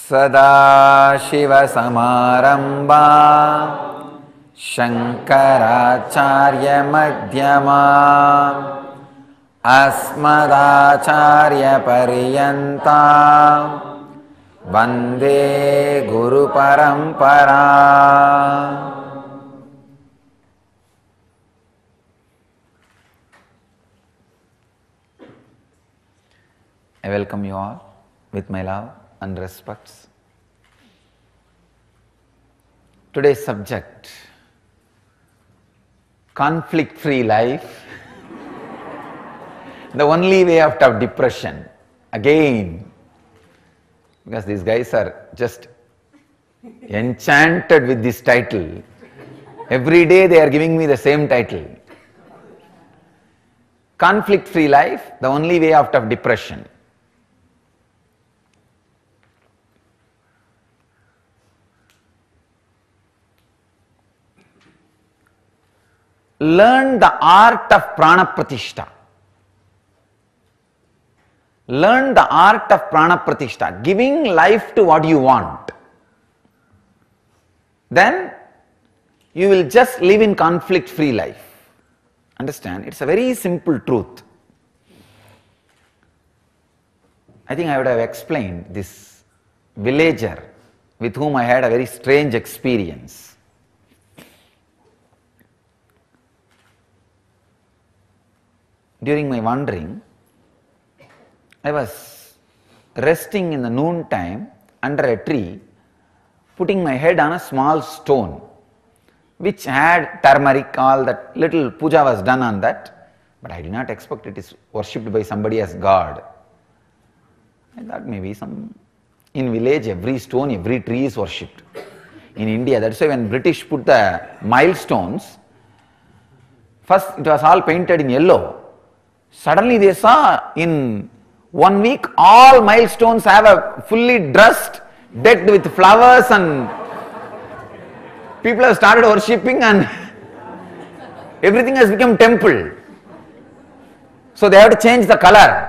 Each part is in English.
सदाशिवसमारम्भा शङ्कराचार्यमध्यमा अस्मदाचार्यपर्यन्ता Vande गुरुपरम्परा। I welcome you all with my love and respects. Today's subject, conflict-free life, the only way out of depression. Again, because these guys are just enchanted with this title. Every day they are giving me the same title. Conflict-free life, the only way out of depression. Learn the art of prana pratishta. Learn the art of prana pratishta, giving life to what you want. Then you will just live in conflict-free life. Understand? It's a very simple truth. I think I would have explained this villager with whom I had a very strange experience. During my wandering, I was resting in the noon time under a tree, putting my head on a small stone which had turmeric, all that little puja was done on that, but I did not expect it is worshipped by somebody as God. I thought maybe in village every stone, every tree is worshipped. In India, that's why when British put the milestones, first it was all painted in yellow. Suddenly they saw in 1 week all milestones have a fully dressed, decked with flowers, and people have started worshipping and everything has become temple. So they have to change the color.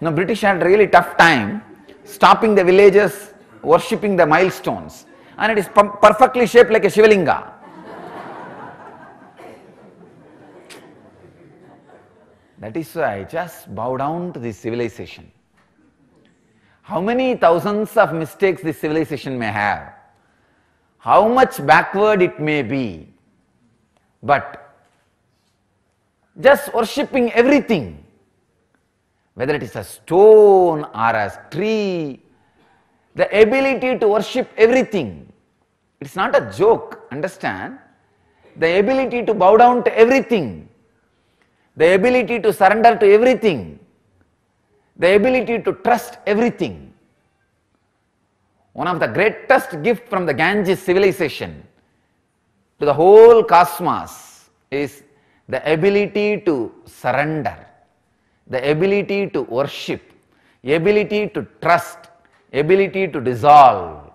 Now British had really tough time stopping the villagers worshipping the milestones, and it is perfectly shaped like a Shivalinga. That is why I just bow down to this civilization. How many thousands of mistakes this civilization may have, how much backward it may be, but just worshipping everything, whether it is a stone or a tree, the ability to worship everything, it's not a joke, understand? The ability to bow down to everything, the ability to surrender to everything, the ability to trust everything. One of the greatest gifts from the Ganges civilization to the whole cosmos is the ability to surrender, the ability to worship, the ability to trust, ability to dissolve.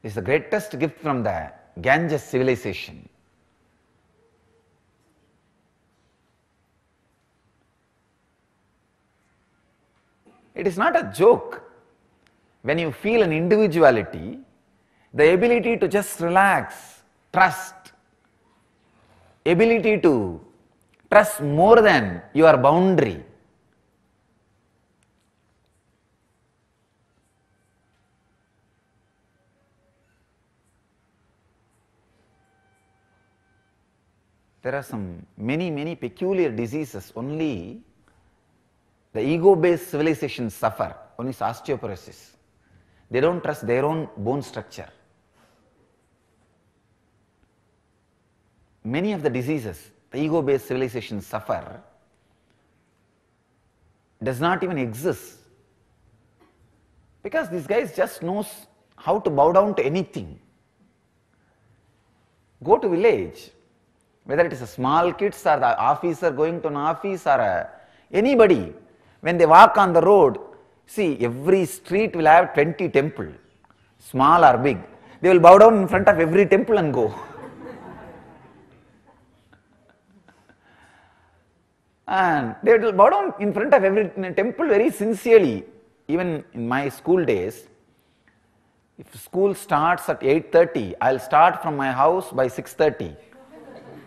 It's the greatest gift from the Ganges civilization. It is not a joke. When you feel an individuality, the ability to just relax, trust, ability to trust more than your boundary. There are many peculiar diseases only the ego-based civilizations suffer. One is osteoporosis. They don't trust their own bone structure. Many of the diseases the ego-based civilizations suffer does not even exist, because these guys just knows how to bow down to anything. Go to village, whether it is a small kids or the officer going to an office or anybody, when they walk on the road, see, every street will have 20 temples, small or big. They will bow down in front of every temple and go. And they will bow down in front of every temple very sincerely. Even in my school days, if school starts at 8:30, I'll start from my house by 6:30.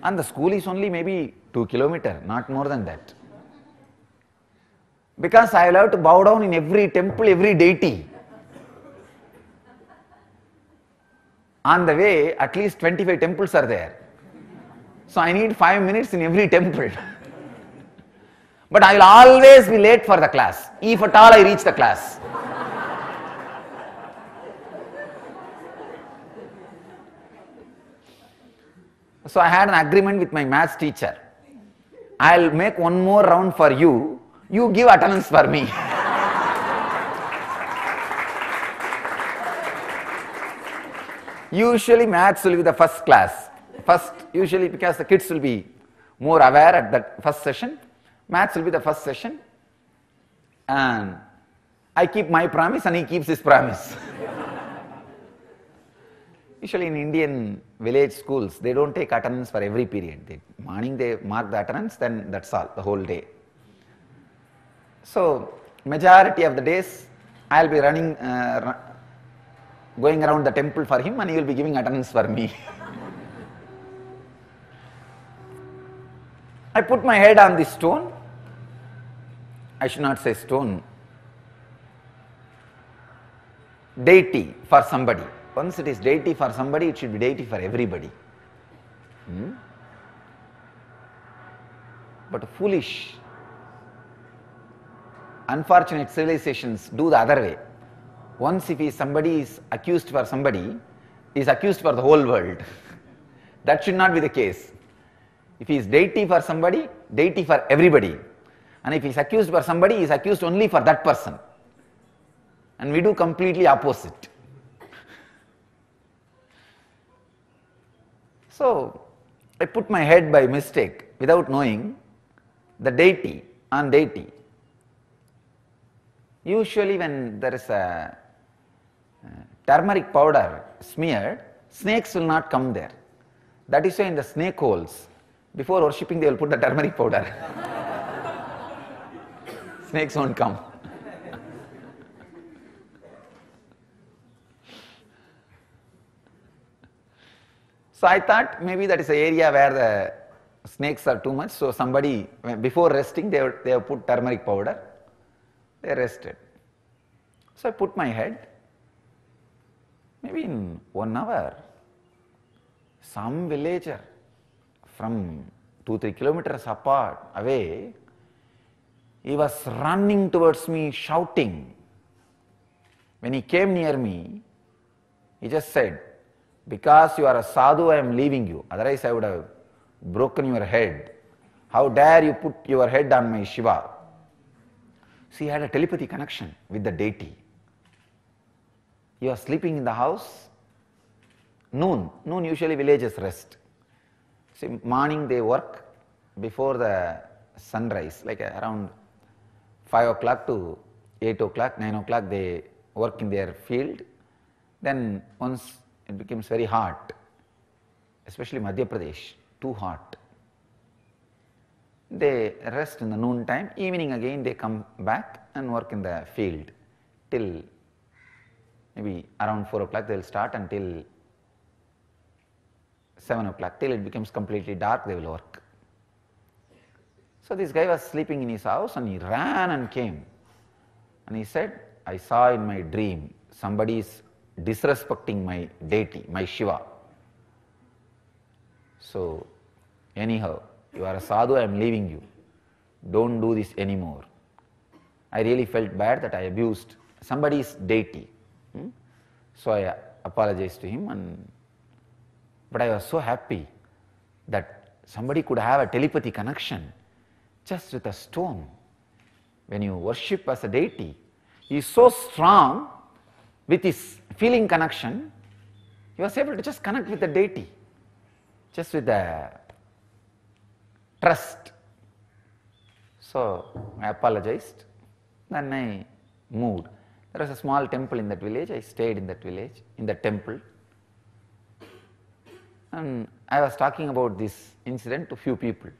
And the school is only maybe 2 kilometers, not more than that. Because I will have to bow down in every temple, every deity. On the way, at least 25 temples are there. So I need 5 minutes in every temple. But I will always be late for the class, if at all I reach the class. So I had an agreement with my maths teacher. I'll make one more round for you, you give attendance for me. Usually maths will be the first class. Usually because the kids will be more aware at that first session, maths will be the first session. And I keep my promise and he keeps his promise. Usually in Indian village schools, they don't take attendance for every period. Morning they mark the attendance, then that's all, the whole day. So majority of the days, I'll be running, going around the temple for him and he will be giving attendance for me. I put my head on this stone. I should not say stone. Deity for somebody. Once it is deity for somebody, it should be deity for everybody. But foolish, unfortunate civilizations do the other way. Once if somebody is accused for somebody, he is accused for the whole world. That should not be the case. If he is deity for somebody, deity for everybody. And if he is accused for somebody, he is accused only for that person. And we do completely opposite. So I put my head by mistake without knowing the deity on deity. Usually when there is a turmeric powder smeared, snakes will not come there. That is why in the snake holes, before worshipping they will put the turmeric powder. Snakes won't come. So I thought maybe that is the area where the snakes are too much. So somebody, before resting, they have put turmeric powder. They rested. So I put my head. Maybe in 1 hour, some villager from 2-3 kilometers away, he was running towards me shouting. When he came near me, he just said, "Because you are a sadhu, I am leaving you. Otherwise I would have broken your head. How dare you put your head on my Shiva?" So he had a telepathy connection with the deity. He was sleeping in the house. Noon usually villages rest. See, morning they work before the sunrise, like around 5 o'clock to 8 o'clock, 9 o'clock they work in their field. Then once it becomes very hot, especially Madhya Pradesh, too hot. They rest in the noon time, evening again they come back and work in the field till maybe around 4 o'clock they will start until 7 o'clock, till it becomes completely dark they will work. So this guy was sleeping in his house and he ran and came and he said, "I saw in my dream somebody is disrespecting my deity, my Shiva. So anyhow, you are a sadhu, I am leaving you. Don't do this anymore." I really felt bad that I abused somebody's deity. So I apologized to him, but I was so happy that somebody could have a telepathy connection just with a stone. When you worship as a deity, he is so strong with his feeling connection, he was able to just connect with the deity, just with the trust. So I apologized, then I moved. There was a small temple in that village, I stayed in that village, in the temple. And I was talking about this incident to few people.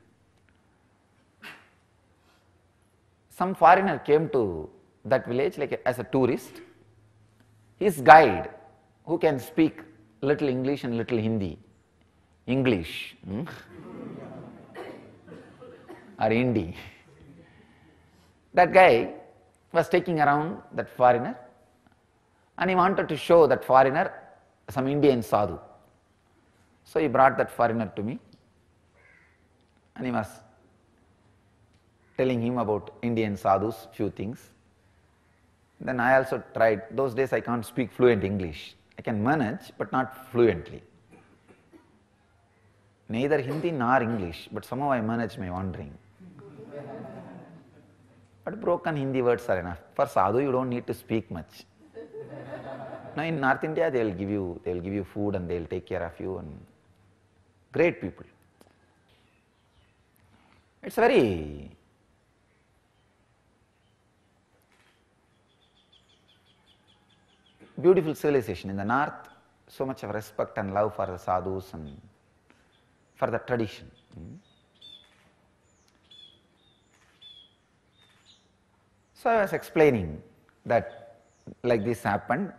some foreigner came to that village like as a tourist. His guide, who can speak little English and little Hindi, English or Hindi, that guy was taking around that foreigner and he wanted to show that foreigner some Indian sadhu. So he brought that foreigner to me and he was telling him about Indian sadhus, few things. Then I also tried. Those days I can't speak fluent English. I can manage but not fluently. Neither Hindi nor English, but somehow I managed my wandering. But broken Hindi words are enough. For sadhu you don't need to speak much. Now in North India they will give you food and they will take care of you, and great people. It's a very beautiful civilization. In the north, so much of respect and love for the sadhus and for the tradition. So I was explaining that like this happened.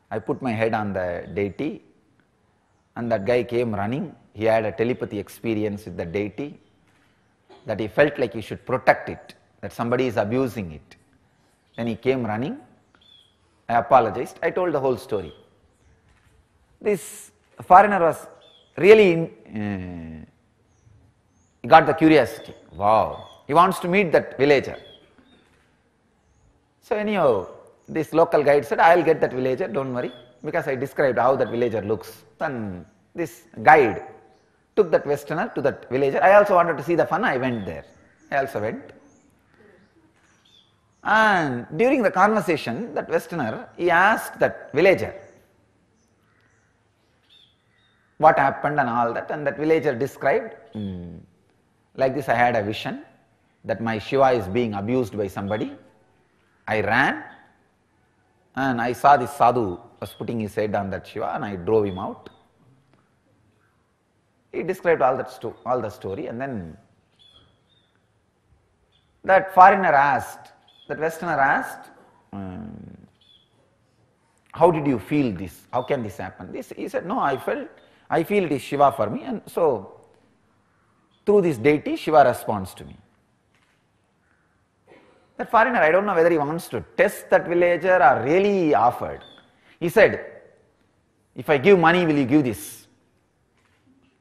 I put my head on the deity and that guy came running. He had a telepathy experience with the deity, that he felt like he should protect it, that somebody is abusing it. Then he came running. I apologized. I told the whole story. This foreigner was really, he got the curiosity. Wow, he wants to meet that villager. So anyhow, this local guide said, I will get that villager, don't worry, because I described how that villager looks. Then this guide took that westerner to that villager. I also wanted to see the fun, I went there. I also went. And during the conversation, that westerner, he asked that villager what happened and all that, and that villager described, like this, I had a vision that my Shiva is being abused by somebody. I ran and I saw this sadhu was putting his head on that Shiva and I drove him out. He described all the story, and then that foreigner asked, that westerner asked, how did you feel this? How can this happen? He said, no, I feel it is Shiva for me, and so through this deity Shiva responds to me. That foreigner, I don't know whether he wants to test that villager or really offered. He said, if I give money, will you give this?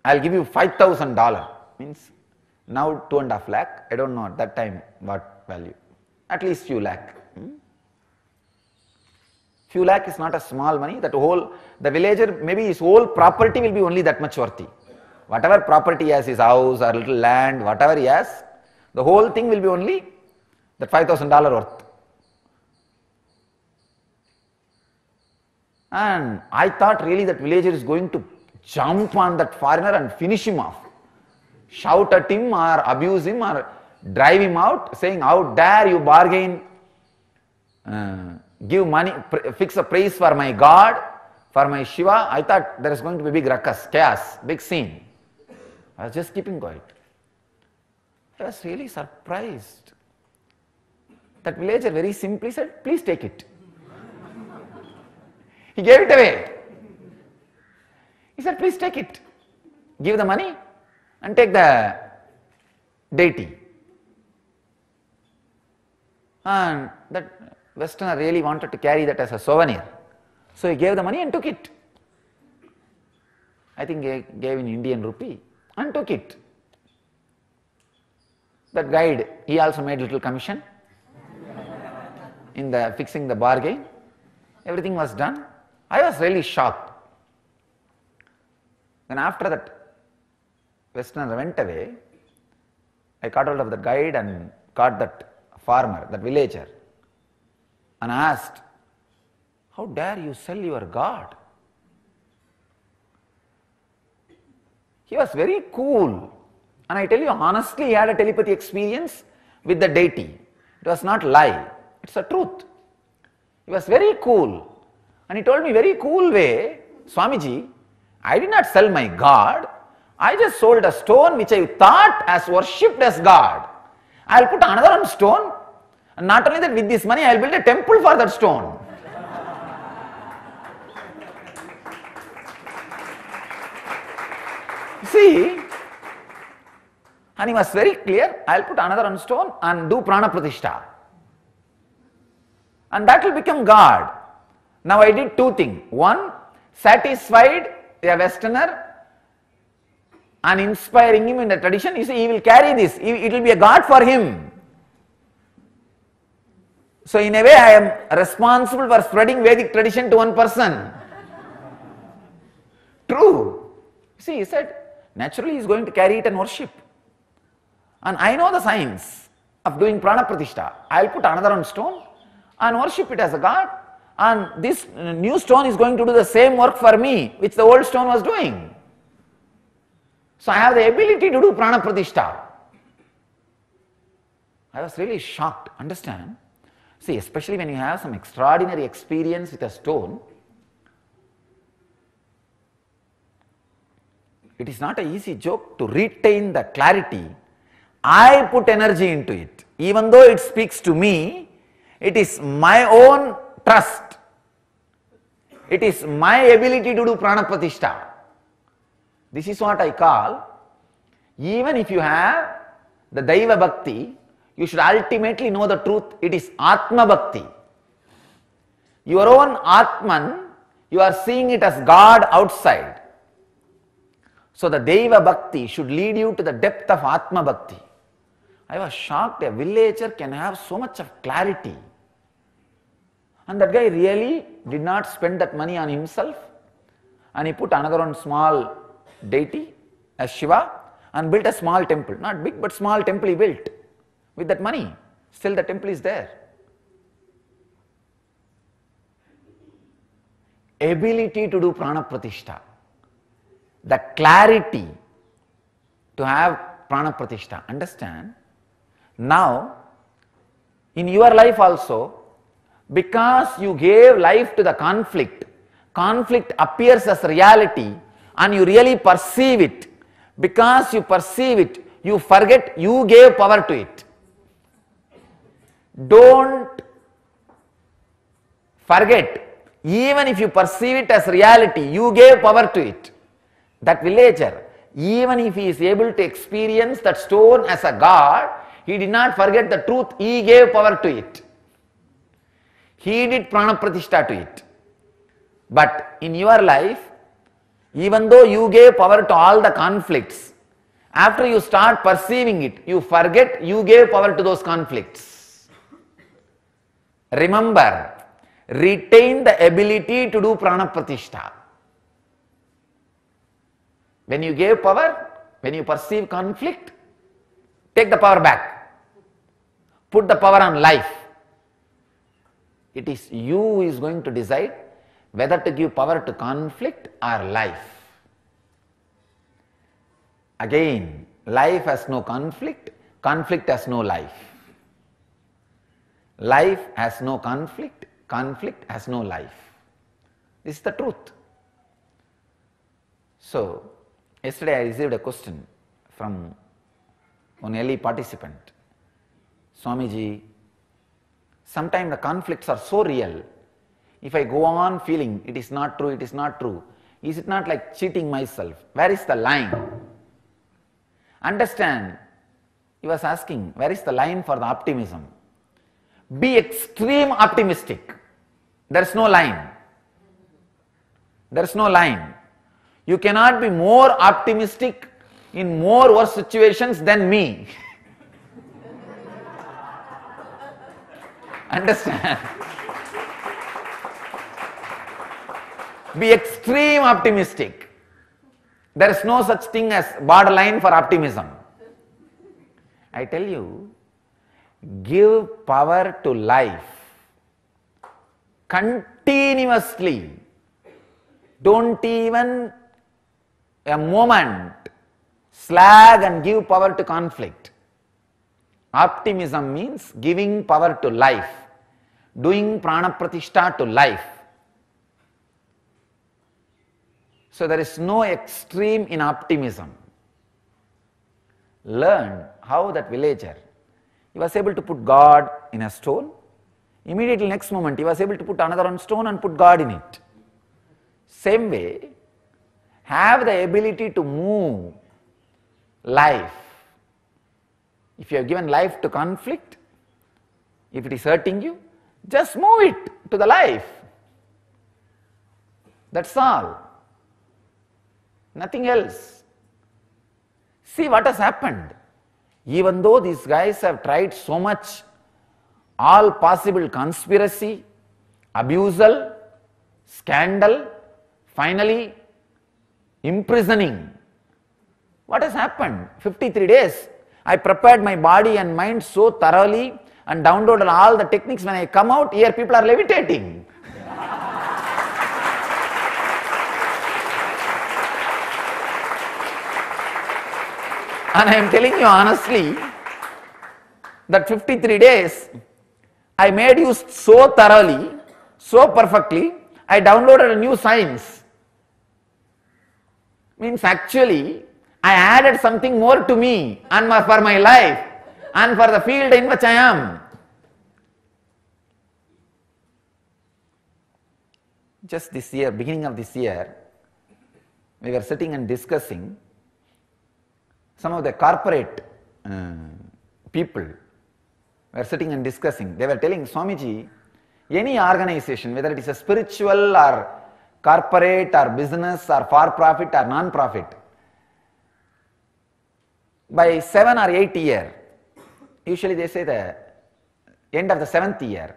I'll give you $5,000. Means now 2.5 lakh. I don't know at that time what value. At least few lakh. Few lakh is not a small money. The villager, maybe his whole property will be only that much worthy. Whatever property he has, his house or little land, whatever he has, the whole thing will be only that $5,000 worth. And I thought really that villager is going to jump on that foreigner and finish him off. Shout at him or abuse him or drive him out, saying, how dare you bargain, give money, fix a price for my God, for my Shiva. I thought there is going to be big ruckus, chaos, big scene. I was just keeping quiet. I was really surprised. That villager very simply said, please take it. He gave it away. He said, please take it. Give the money and take the deity. And that westerner really wanted to carry that as a souvenir. So he gave the money and took it. I think he gave in Indian rupee and took it. That guide, he also made little commission in the fixing the bargain. Everything was done. I was really shocked. Then after that westerner went away, I caught hold of the guide and caught that farmer, that villager, and asked, how dare you sell your God? He was very cool, and I tell you honestly, he had a telepathy experience with the deity. It was not lie, it's a truth. He was very cool, and he told me very cool way, Swamiji, I did not sell my God, I just sold a stone which I thought as worshipped as God. I will put another stone And not only that, with this money I will build a temple for that stone. See, and he was very clear, I will put another one stone and do prana pratishtha. And that will become God. Now I did two things. One, satisfied a Westerner and inspiring him in the tradition. You see, he will carry this, it will be a God for him. So in a way I am responsible for spreading Vedic tradition to one person. True. See, he said, naturally he is going to carry it and worship. And I know the science of doing prana pratishtha. I will put another one stone and worship it as a God. And this new stone is going to do the same work for me which the old stone was doing. So I have the ability to do prana pratishtha. I was really shocked, understand? See, especially when you have some extraordinary experience with a stone, it is not an easy joke to retain the clarity. I put energy into it. Even though it speaks to me, it is my own trust. It is my ability to do prana pratishtha. This is what I call, even if you have the Daiva Bhakti, you should ultimately know the truth. It is Atma Bhakti. Your own Atman, you are seeing it as God outside. So the Daiva Bhakti should lead you to the depth of Atma Bhakti. I was shocked, a villager can have so much of clarity. And that guy really did not spend that money on himself. And he put another one small deity as Shiva and built a small temple. Not big but small temple he built with that money. Still the temple is there. Ability to do prana pratishtha. The clarity to have prana pratishtha. Understand? Now, in your life also, because you gave life to the conflict, conflict appears as reality and you really perceive it. Because you perceive it, you forget you gave power to it. Don't forget, even if you perceive it as reality, you gave power to it. That villager, even if he is able to experience that stone as a God, he did not forget the truth, he gave power to it. He did prana pratishtha to it. But in your life, even though you gave power to all the conflicts, after you start perceiving it, you forget you gave power to those conflicts. Remember, retain the ability to do prana pratishtha. When you gave power, when you perceive conflict, take the power back. Put the power on life. It is you who is going to decide whether to give power to conflict or life. Again, life has no conflict, conflict has no life. Life has no conflict, conflict has no life. This is the truth. So, yesterday I received a question from one early participant. Swamiji, sometimes the conflicts are so real. If I go on feeling it is not true, is it not like cheating myself? Where is the line? Understand, he was asking, where is the line for the optimism? Be extreme optimistic. There is no line. There is no line. You cannot be more optimistic in more worse situations than me. Understand? Be extreme optimistic. There is no such thing as borderline for optimism. I tell you, give power to life continuously. Don't even a moment slag and give power to conflict. Optimism means giving power to life, doing prana pratishtha to life. So there is no extreme in optimism. Learn how that villager, he was able to put God in a stone. Immediately next moment he was able to put another one stone and put God in it. Same way, have the ability to move life. If you have given life to conflict, if it is hurting you, just move it to the life. That's all. Nothing else. See what has happened. Even though these guys have tried so much, all possible conspiracy, abusal, scandal, finally imprisoning. What has happened? 53 days. I prepared my body and mind so thoroughly and downloaded all the techniques. When I come out here, people are levitating. And I am telling you honestly that 53 days I made use so thoroughly, so perfectly, I downloaded a new science. Means actually I added something more to me and for my life and for the field in which I am. Just this year, beginning of this year, we were sitting and discussing. Some of the corporate people were sitting and discussing. They were telling, Swamiji, any organization, whether it is a spiritual or corporate or business or for-profit or non-profit, by 7 or 8 year, usually they say the end of the 7th year,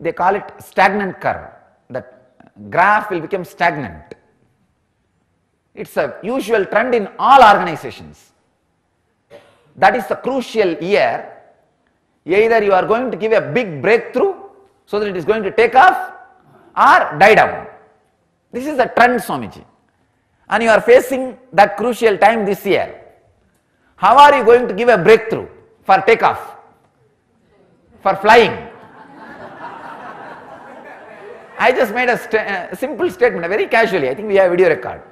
they call it stagnant curve. That graph will become stagnant. It's a usual trend in all organizations. That is the crucial year. Either you are going to give a big breakthrough so that it is going to take off or die down. This is the trend, Swamiji. And you are facing that crucial time this year. How are you going to give a breakthrough for takeoff? For flying? I just made a simple statement, very casually. I think we have a video record.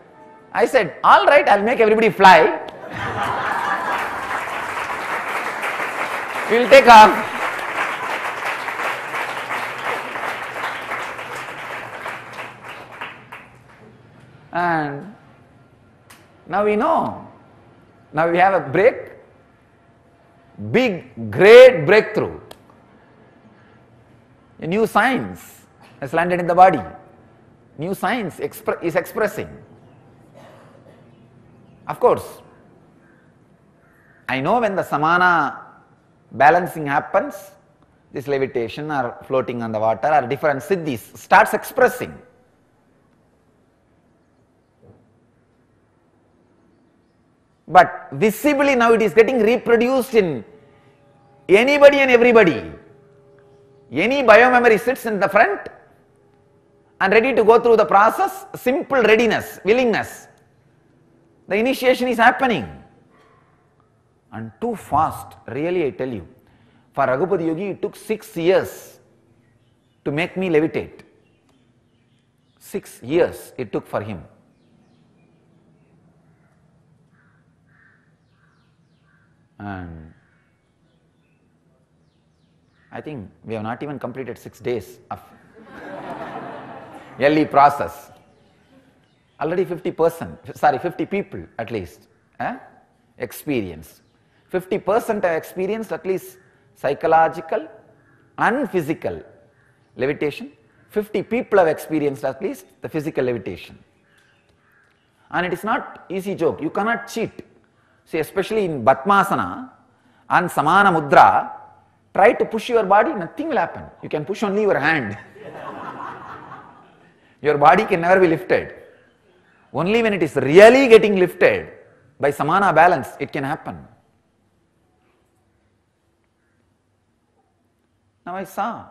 I said, all right, I'll make everybody fly. We'll take off. And now we know. Now we have a big, great breakthrough. A new science has landed in the body. New science is expressing. Of course, I know when the samana balancing happens, this levitation or floating on the water or different siddhis starts expressing. But visibly now it is getting reproduced in anybody and everybody. Any biomemory sits in the front and ready to go through the process, simple readiness, willingness. The initiation is happening. And too fast, really I tell you. For Raghupati Yogi it took 6 years to make me levitate. 6 years it took for him. And I think we have not even completed 6 days of early process. Already 50 people at least experienced. 50% have experienced at least psychological and physical levitation. 50 people have experienced at least the physical levitation. And it is not easy joke. You cannot cheat. See, especially in Batmasana and Samana Mudra, try to push your body, nothing will happen. You can push only your hand. Your body can never be lifted. Only when it is really getting lifted by samana balance, it can happen. Now I saw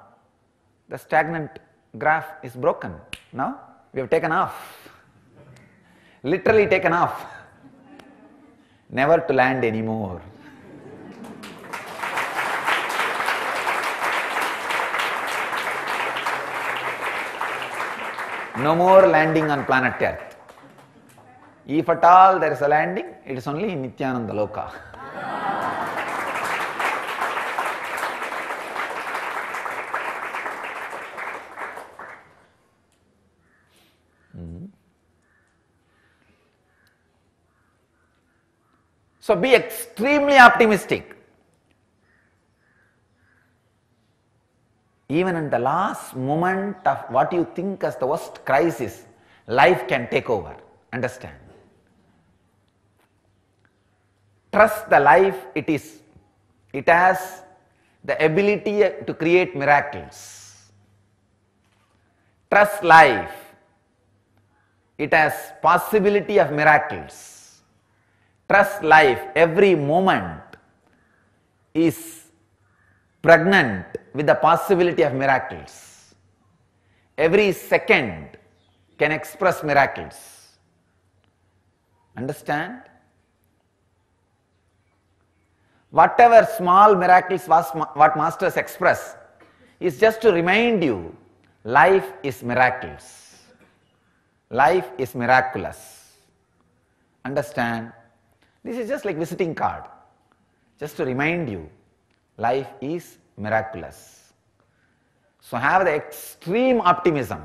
the stagnant graph is broken. Now we have taken off. Literally taken off. Never to land anymore. No more landing on planet Earth. If at all there is a landing, it is only in Nityananda Loka. So be extremely optimistic. Even in the last moment of what you think as the worst crisis, life can take over. Understand? Trust the life it is. It has the ability to create miracles. Trust life. It has possibility of miracles. Trust life. Every moment is pregnant with the possibility of miracles. Every second can express miracles. Understand? Whatever small miracles what masters express is just to remind you, life is miracles. Life is miraculous. Understand? This is just like visiting card. Just to remind you, life is miraculous. So have the extreme optimism.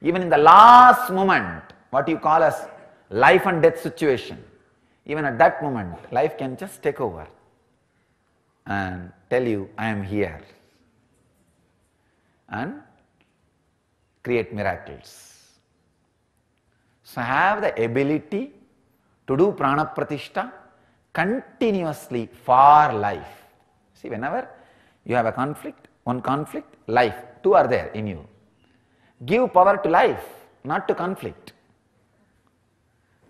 Even in the last moment, what you call as life and death situation, even at that moment, life can just take over and tell you, I am here, and create miracles. So have the ability to do prana pratishtha continuously for life. See, whenever you have a conflict, one conflict, life, two are there in you. Give power to life, not to conflict.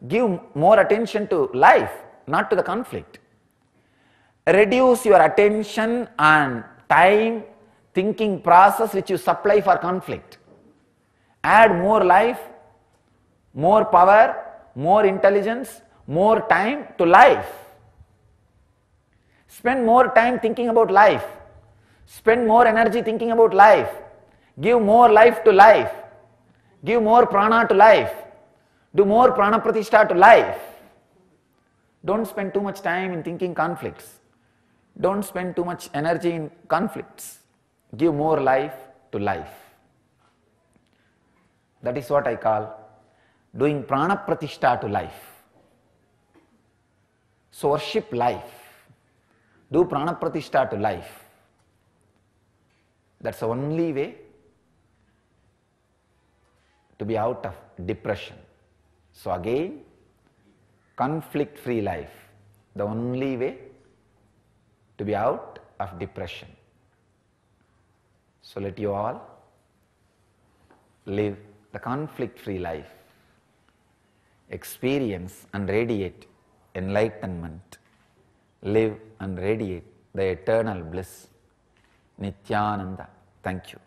Give more attention to life, not to the conflict. Reduce your attention and time, thinking process which you supply for conflict. Add more life, more power, more intelligence, more time to life. Spend more time thinking about life. Spend more energy thinking about life. Give more life to life. Give more prana to life. Do more prana pratishtha to life. Don't spend too much time in thinking conflicts. Don't spend too much energy in conflicts. Give more life to life. That is what I call doing prana pratishtha to life. So worship life. Do prana pratishtha to life. That's the only way to be out of depression. So again, conflict-free life, the only way to be out of depression. So let you all live the conflict-free life, experience and radiate enlightenment, live and radiate the eternal bliss, Nityananda. Thank you.